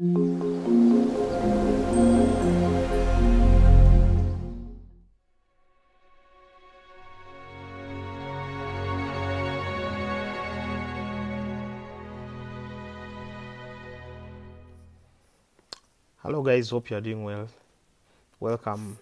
Hello guys, hope you're doing well. Welcome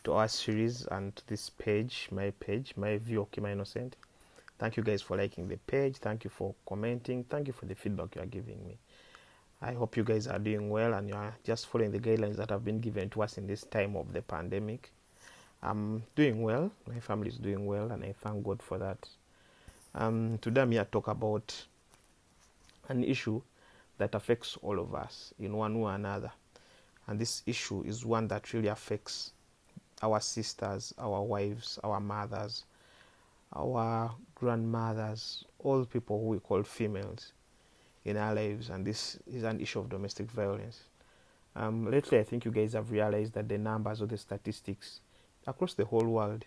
to our series and to this page, my view, Okima Innocent. Thank you guys for liking the page. Thank you for commenting. Thank you for the feedback you are giving me. I hope you guys are doing well and you are just following the guidelines that have been given to us in this time of the pandemic. I'm doing well. My family is doing well and I thank God for that. Today I'm here to talk about an issue that affects all of us in one way or another. And this issue is one that really affects our sisters, our wives, our mothers, our grandmothers, all people who we call females in our lives. And this is an issue of domestic violence. Lately, I think you guys have realized that the numbers or the statistics across the whole world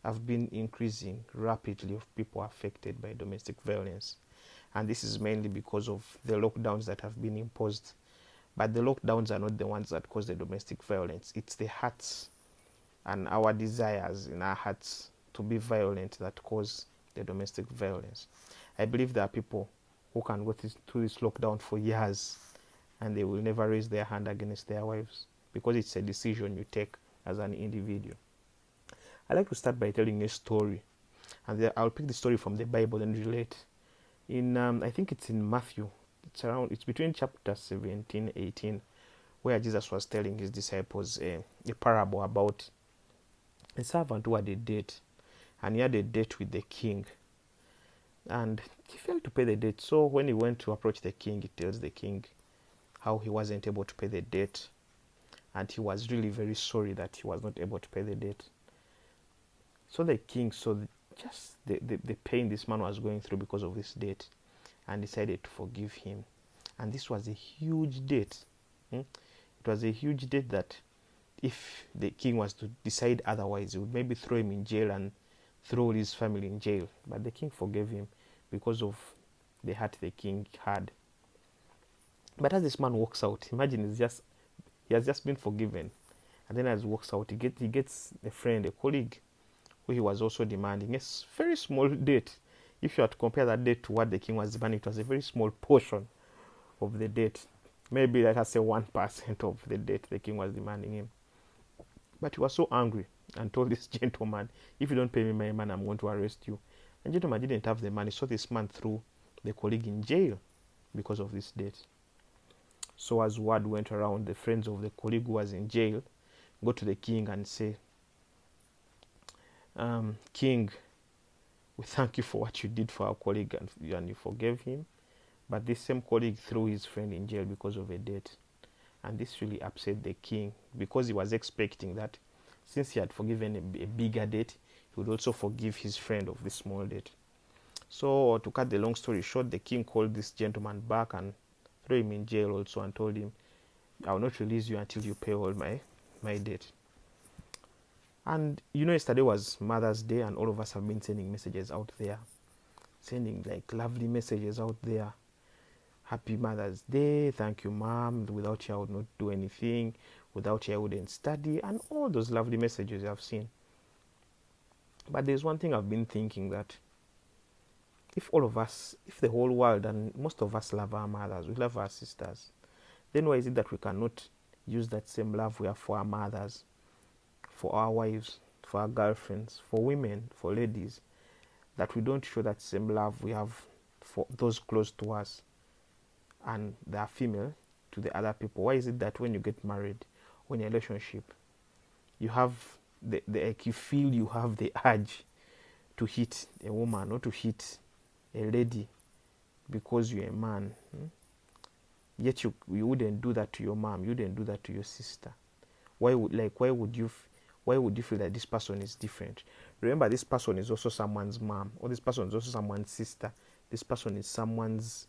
have been increasing rapidly of people affected by domestic violence. And this is mainly because of the lockdowns that have been imposed. But the lockdowns are not the ones that cause the domestic violence. It's the hearts and our desires in our hearts to be violent that cause the domestic violence. I believe there are people who can go through this lockdown for years and they will never raise their hand against their wives because it's a decision you take as an individual. I like to start by telling a story, and I'll pick the story from the Bible and relate. I think it's in Matthew. It's between chapter 17, 18, where Jesus was telling his disciples a parable about a servant who had a debt, and he had a debt with the king, and he failed to pay the debt. So when he went to approach the king, he tells the king how he wasn't able to pay the debt, and he was really very sorry that he was not able to pay the debt. So the king saw just the pain this man was going through because of this debt and decided to forgive him. And this was a huge debt. It was a huge debt that if the king was to decide otherwise, he would maybe throw him in jail and throw his family in jail. But the king forgave him because of the heart the king had. But as this man walks out, imagine he has just been forgiven. And then as he walks out, he gets a friend, a colleague, who he was also demanding a very small debt. If you had to compare that debt to what the king was demanding, it was a very small portion of the debt. Maybe let us say 1% of the debt the king was demanding him. But he was so angry and told this gentleman, if you don't pay me my money, I'm going to arrest you. And the gentleman didn't have the money, so this man threw the colleague in jail because of this debt. So as word went around, the friends of the colleague who was in jail go to the king and say, King, we thank you for what you did for our colleague and you forgave him. But this same colleague threw his friend in jail because of a debt. And this really upset the king because he was expecting that since he had forgiven a bigger debt, he would also forgive his friend of this small debt. So to cut the long story short, the king called this gentleman back and threw him in jail also and told him, I will not release you until you pay all my debt. And yesterday was Mother's Day and all of us have been sending messages out there. Sending like lovely messages out there. Happy Mother's Day, thank you mom, without you I would not do anything, without you I wouldn't study, and all those lovely messages I've seen. But there's one thing I've been thinking, that if all of us, if the whole world and most of us love our mothers, we love our sisters, then why is it that we cannot use that same love we have for our mothers, for our wives, for our girlfriends, for women, for ladies, that we don't show that same love we have for those close to us and they are female to the other people? Why is it that when you get married or in a relationship, you have you feel you have the urge to hit a woman or to hit a lady because you're a man, yet you wouldn't do that to your mom, you wouldn't do that to your sister? Why would you feel that this person is different? Remember, this person is also someone's mom, or this person is also someone's sister, this person is someone's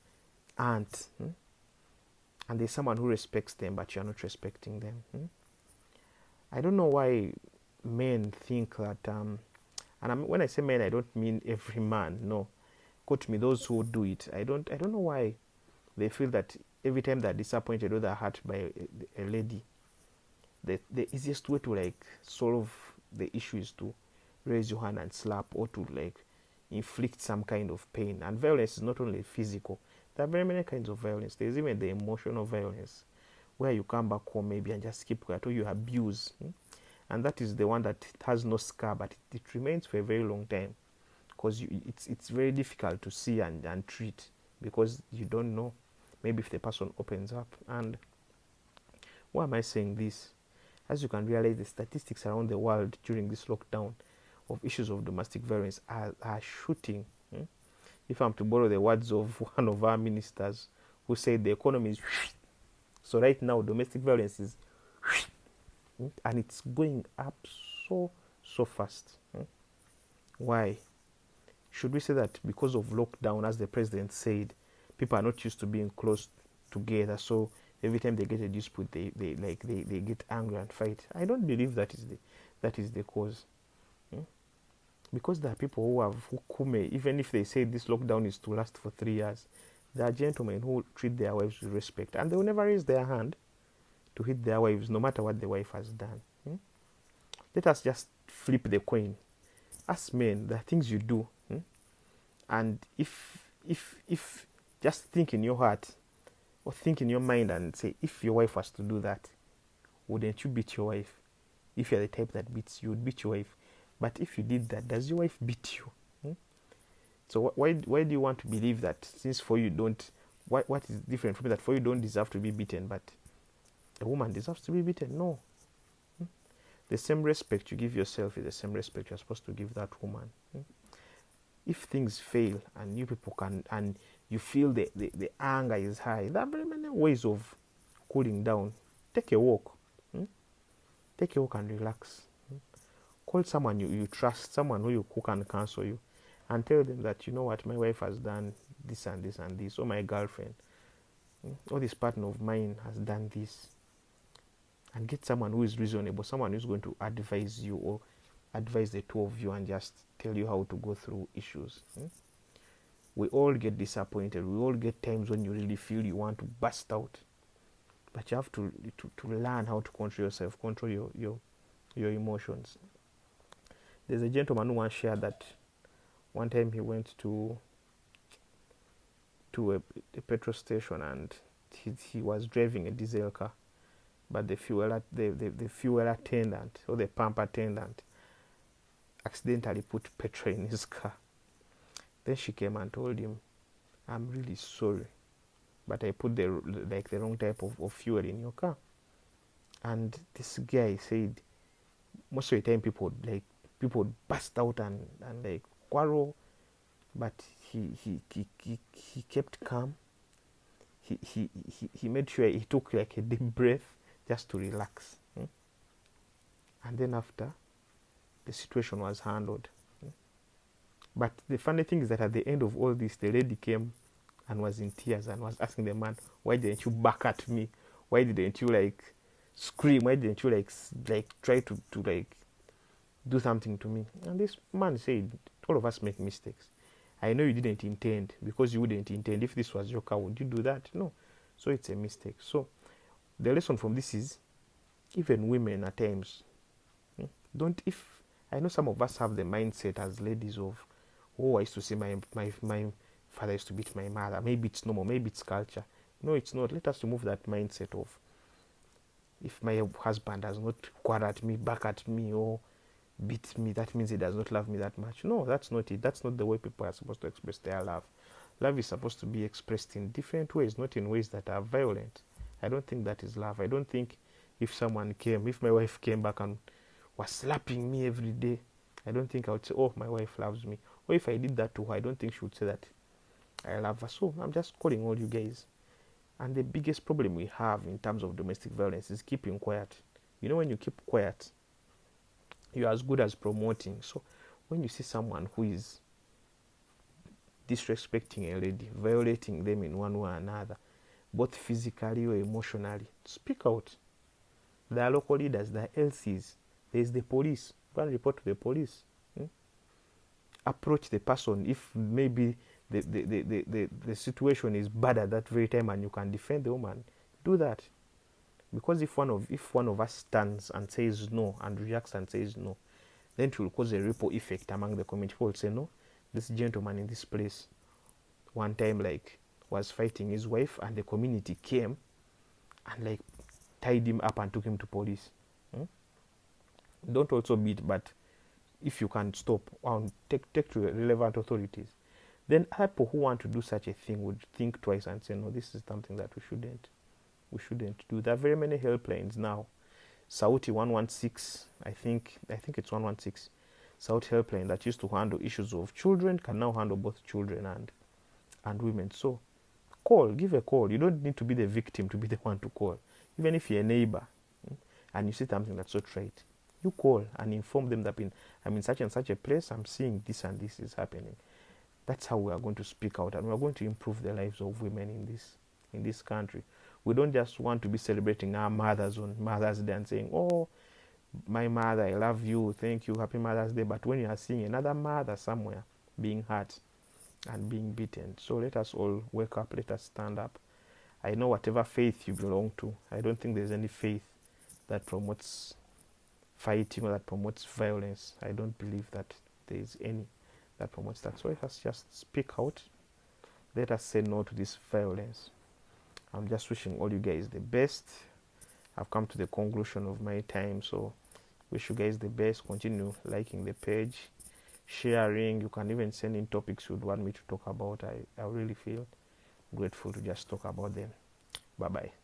aunt, and there's someone who respects them but you're not respecting them. I don't know why men think that when I say men, I don't mean every man, no. Quote me, those who do it. I don't know why they feel that every time they're disappointed or they're hurt by a lady, the easiest way to like solve the issue is to raise your hand and slap, or to like inflict some kind of pain. And violence is not only physical. There are very many kinds of violence. There's even the emotional violence, where you come back home maybe and just keep quiet, or you abuse. And that is the one that has no scar, but it remains for a very long time, because it's very difficult to see and treat, because you don't know maybe if the person opens up. And why am I saying this? As you can realize, the statistics around the world during this lockdown of issues of domestic violence are shooting. If I'm to borrow the words of one of our ministers, who said the economy is so right now domestic violence is and it's going up so fast. Why? Should we say that because of lockdown, as the president said, people are not used to being close together, so every time they get a dispute, they get angry and fight? I don't believe that is the cause. Because there are people who may, even if they say this lockdown is to last for 3 years, there are gentlemen who treat their wives with respect, and they will never raise their hand to hit their wives, no matter what the wife has done. Let us just flip the coin. As men, there are things you do, and if just think in your heart or think in your mind and say, if your wife was to do that, wouldn't you beat your wife? If you're the type that beats, you would beat your wife. But if you did that, does your wife beat you? So why do you want to believe that, since for you don't, what is different from that, for you don't deserve to be beaten, but a woman deserves to be beaten? No. The same respect you give yourself is the same respect you're supposed to give that woman. If things fail and you people can, and you feel the anger is high, there are very many ways of cooling down. Take a walk. Take a walk and relax. Call someone you trust, someone who can counsel you, and tell them that, you know what, my wife has done this and this and this, or my girlfriend, or this partner of mine has done this. And get someone who is reasonable, someone who's going to advise you, or advise the two of you, and just tell you how to go through issues. We all get disappointed. We all get times when you really feel you want to burst out, but you have to learn how to control yourself, control your emotions. There's a gentleman who once shared that one time he went to a petrol station, and he was driving a diesel car, but the fuel attendant, or the pump attendant, accidentally put petrol in his car. Then she came and told him, I'm really sorry, but I put the wrong type of fuel in your car. And this guy said most of the time people burst out and like quarrel, but he kept calm. He made sure he took like a deep breath just to relax. And then after, the situation was handled. But the funny thing is that at the end of all this, the lady came and was in tears and was asking the man, why didn't you back at me? Why didn't you like scream? Why didn't you like try to like do something to me? And this man said, all of us make mistakes. I know you didn't intend, because you wouldn't intend. If this was your car, would you do that? No. So it's a mistake. So the lesson from this is, even women at times, I know some of us have the mindset as ladies of, oh, I used to see my father used to beat my mother. Maybe it's normal, maybe it's culture. No, it's not. Let us remove that mindset of, if my husband does not quarrel at me, back at me, or beat me, that means he does not love me that much. No, that's not it. That's not the way people are supposed to express their love. Love is supposed to be expressed in different ways, not in ways that are violent. I don't think that is love. I don't think if my wife came back and was slapping me every day, I don't think I would say, oh, my wife loves me. Or if I did that to her, I don't think she would say that I love her. So I'm just calling all you guys. And the biggest problem we have in terms of domestic violence is keeping quiet. You know, when you keep quiet, you're as good as promoting. So when you see someone who is disrespecting a lady, violating them in one way or another, both physically or emotionally, speak out. There are local leaders, there are LCs, there is the police. Go and report to the police. Approach the person. If maybe the situation is bad at that very time and you can defend the woman, do that. Because if one of us stands and says no and reacts and says no, then it will cause a ripple effect among the community. People will say, no, this gentleman in this place one time like was fighting his wife and the community came and like tied him up and took him to police. Don't also beat, but if you can stop and take to relevant authorities, then people who want to do such a thing would think twice and say, no, this is something that we shouldn't do. There are very many helplines now. Sauti 116, I think it's 116. Sauti helpline that used to handle issues of children can now handle both children and women. So give a call. You don't need to be the victim to be the one to call. Even if you're a neighbor and you see something that's not right, you call and inform them that I'm in such and such a place, I'm seeing this and this is happening. That's how we are going to speak out, and we are going to improve the lives of women in this country. We don't just want to be celebrating our mothers on Mother's Day and saying, oh, my mother, I love you, thank you, happy Mother's Day. But when you are seeing another mother somewhere being hurt and being beaten, so let us all wake up, let us stand up. I know whatever faith you belong to, I don't think there's any faith that promotes fighting or that promotes violence. I don't believe that there is any that promotes that. So let us just speak out. Let us say no to this violence. I'm just wishing all you guys the best. I've come to the conclusion of my time, so wish you guys the best. Continue liking the page, sharing. You can even send in topics you'd want me to talk about. I really feel grateful to just talk about them. Bye bye.